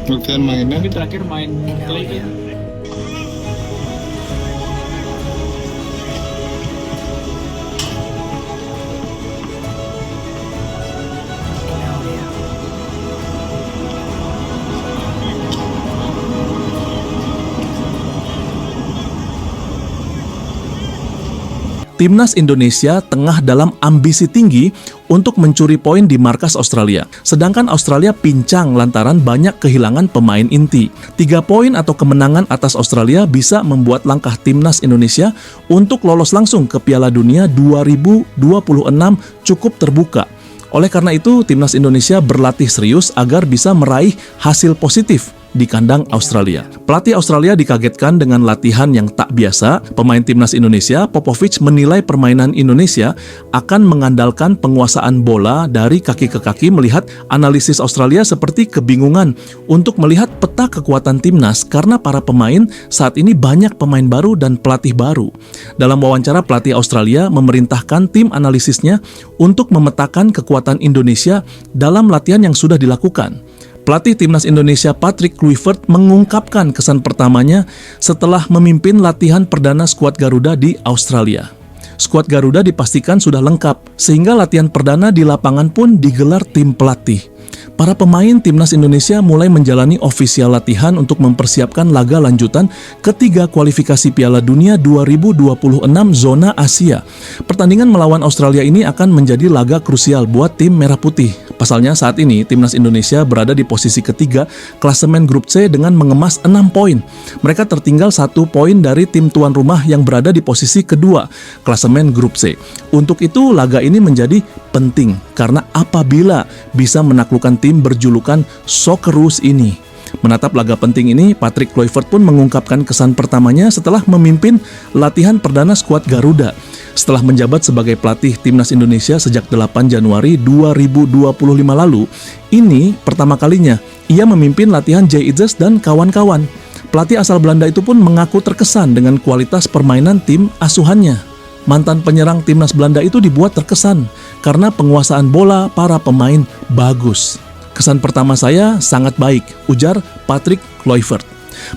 Latihan mainnya. Tapi terakhir main clay ya. Timnas Indonesia tengah dalam ambisi tinggi untuk mencuri poin di markas Australia. Sedangkan Australia pincang lantaran banyak kehilangan pemain inti. 3 poin atau kemenangan atas Australia bisa membuat langkah Timnas Indonesia untuk lolos langsung ke Piala Dunia 2026 cukup terbuka. Oleh karena itu, Timnas Indonesia berlatih serius agar bisa meraih hasil positif di kandang Australia. Pelatih Australia dikagetkan dengan latihan yang tak biasa. Pemain Timnas Indonesia, Popovic, menilai permainan Indonesia akan mengandalkan penguasaan bola dari kaki ke kaki. Melihat analisis Australia seperti kebingungan untuk melihat peta kekuatan Timnas karena para pemain saat ini banyak pemain baru dan pelatih baru. Dalam wawancara, pelatih Australia memerintahkan tim analisisnya untuk memetakan kekuatan Indonesia dalam latihan yang sudah dilakukan. Pelatih Timnas Indonesia Patrick Kluivert mengungkapkan kesan pertamanya setelah memimpin latihan perdana skuad Garuda di Australia. Skuad Garuda dipastikan sudah lengkap, sehingga latihan perdana di lapangan pun digelar tim pelatih. Para pemain Timnas Indonesia mulai menjalani ofisial latihan untuk mempersiapkan laga lanjutan ketiga kualifikasi Piala Dunia 2026 zona Asia. Pertandingan melawan Australia ini akan menjadi laga krusial buat tim Merah Putih. Pasalnya saat ini Timnas Indonesia berada di posisi ketiga klasemen grup C dengan mengemas 6 poin. Mereka tertinggal 1 poin dari tim tuan rumah yang berada di posisi kedua klasemen grup C. Untuk itu laga ini menjadi penting karena apabila bisa menaklukkan tim berjulukan Socceroos ini. Menatap laga penting ini, Patrick Kluivert pun mengungkapkan kesan pertamanya setelah memimpin latihan perdana skuad Garuda. Setelah menjabat sebagai pelatih Timnas Indonesia sejak 8 Januari 2025 lalu, ini pertama kalinya ia memimpin latihan Jay Idzes dan kawan-kawan. Pelatih asal Belanda itu pun mengaku terkesan dengan kualitas permainan tim asuhannya. Mantan penyerang Timnas Belanda itu dibuat terkesan karena penguasaan bola para pemain bagus. Kesan pertama saya sangat baik, ujar Patrick Kluivert.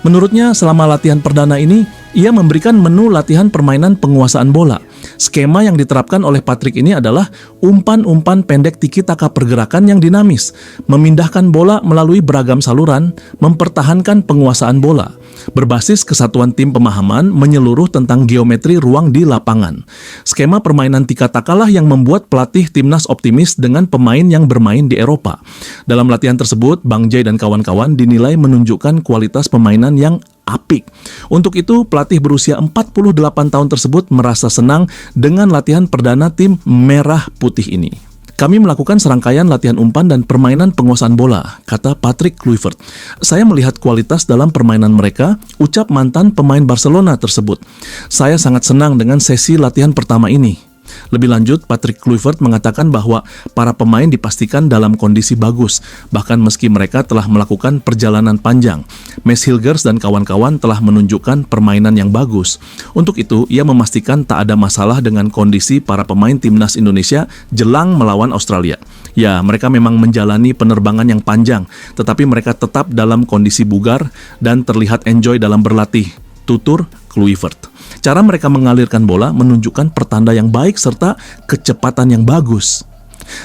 Menurutnya selama latihan perdana ini, ia memberikan menu latihan permainan penguasaan bola. Skema yang diterapkan oleh Patrick ini adalah umpan-umpan pendek tiki-taka pergerakan yang dinamis, memindahkan bola melalui beragam saluran, mempertahankan penguasaan bola. Berbasis kesatuan tim pemahaman menyeluruh tentang geometri ruang di lapangan. Skema permainan tiki-taka lah yang membuat pelatih Timnas optimis dengan pemain yang bermain di Eropa. Dalam latihan tersebut, Bang Jay dan kawan-kawan dinilai menunjukkan kualitas permainan yang apik. Untuk itu, pelatih berusia 48 tahun tersebut merasa senang dengan latihan perdana tim Merah Putih ini. Kami melakukan serangkaian latihan umpan dan permainan penguasaan bola, kata Patrick Kluivert. Saya melihat kualitas dalam permainan mereka, ucap mantan pemain Barcelona tersebut. Saya sangat senang dengan sesi latihan pertama ini. Lebih lanjut, Patrick Kluivert mengatakan bahwa para pemain dipastikan dalam kondisi bagus, bahkan meski mereka telah melakukan perjalanan panjang. Max Hilgers dan kawan-kawan telah menunjukkan permainan yang bagus. Untuk itu, ia memastikan tak ada masalah dengan kondisi para pemain Timnas Indonesia jelang melawan Australia. Ya, mereka memang menjalani penerbangan yang panjang, tetapi mereka tetap dalam kondisi bugar dan terlihat enjoy dalam berlatih, tutur Kluivert. Cara mereka mengalirkan bola menunjukkan pertanda yang baik serta kecepatan yang bagus.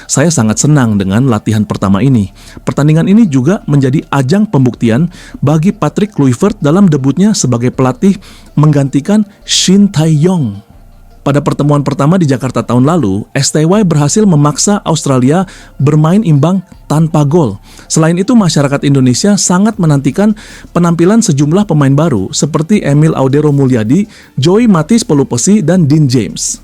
Saya sangat senang dengan latihan pertama ini. Pertandingan ini juga menjadi ajang pembuktian bagi Patrick Kluivert dalam debutnya sebagai pelatih menggantikan Shin Tae-yong. Pada pertemuan pertama di Jakarta tahun lalu, STY berhasil memaksa Australia bermain imbang tanpa gol. Selain itu, masyarakat Indonesia sangat menantikan penampilan sejumlah pemain baru seperti Emil Audero Mulyadi, Joey Matthijs Pelupessy, dan Dean James.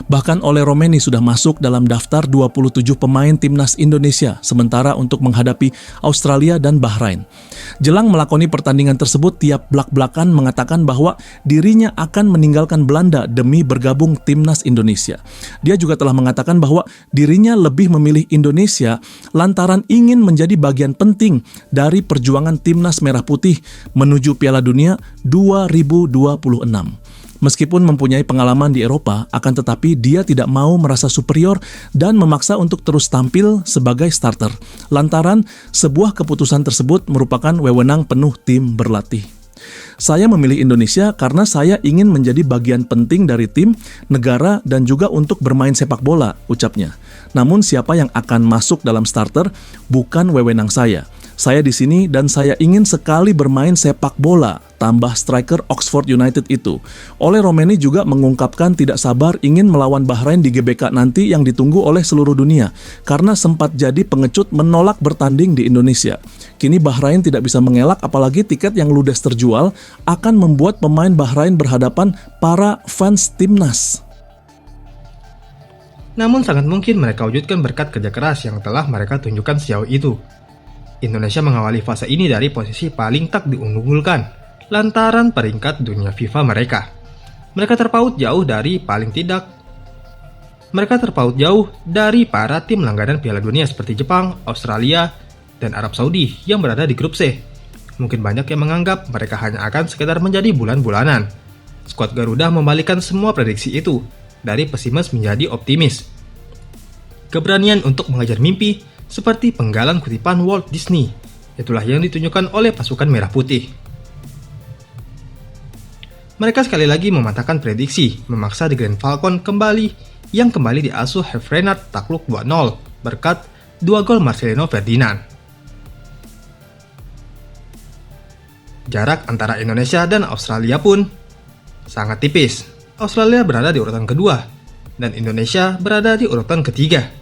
Bahkan Ole Romeni sudah masuk dalam daftar 27 pemain timnas Indonesia sementara untuk menghadapi Australia dan Bahrain. Jelang melakoni pertandingan tersebut, tiap blak-blakan mengatakan bahwa dirinya akan meninggalkan Belanda demi bergabung timnas Indonesia. Dia juga telah mengatakan bahwa dirinya lebih memilih Indonesia lantaran ingin menjadi bagian penting dari perjuangan timnas Merah Putih menuju Piala Dunia 2026. Meskipun mempunyai pengalaman di Eropa, akan tetapi dia tidak mau merasa superior dan memaksa untuk terus tampil sebagai starter. Lantaran sebuah keputusan tersebut merupakan wewenang penuh tim berlatih. Saya memilih Indonesia karena saya ingin menjadi bagian penting dari tim, negara, dan juga untuk bermain sepak bola, ucapnya. Namun siapa yang akan masuk dalam starter bukan wewenang saya. Saya di sini dan saya ingin sekali bermain sepak bola, tambah striker Oxford United itu. Ole Romeni juga mengungkapkan tidak sabar ingin melawan Bahrain di GBK nanti yang ditunggu oleh seluruh dunia, karena sempat jadi pengecut menolak bertanding di Indonesia. Kini Bahrain tidak bisa mengelak, apalagi tiket yang ludes terjual akan membuat pemain Bahrain berhadapan para fans timnas. Namun sangat mungkin mereka wujudkan berkat kerja keras yang telah mereka tunjukkan sejauh itu. Indonesia mengawali fase ini dari posisi paling tak diunggulkan lantaran peringkat dunia FIFA mereka. Mereka terpaut jauh dari para tim langganan Piala Dunia seperti Jepang, Australia, dan Arab Saudi yang berada di grup C. Mungkin banyak yang menganggap mereka hanya akan sekedar menjadi bulan-bulanan. Skuad Garuda membalikkan semua prediksi itu, dari pesimis menjadi optimis. Keberanian untuk mengejar mimpi seperti penggalan kutipan Walt Disney. Itulah yang ditunjukkan oleh pasukan Merah Putih. Mereka sekali lagi mematahkan prediksi, memaksa The Grand Falcon yang kembali diasuh Renard takluk 2-0 berkat 2 gol Marcelino Ferdinand. Jarak antara Indonesia dan Australia pun sangat tipis. Australia berada di urutan kedua dan Indonesia berada di urutan ketiga.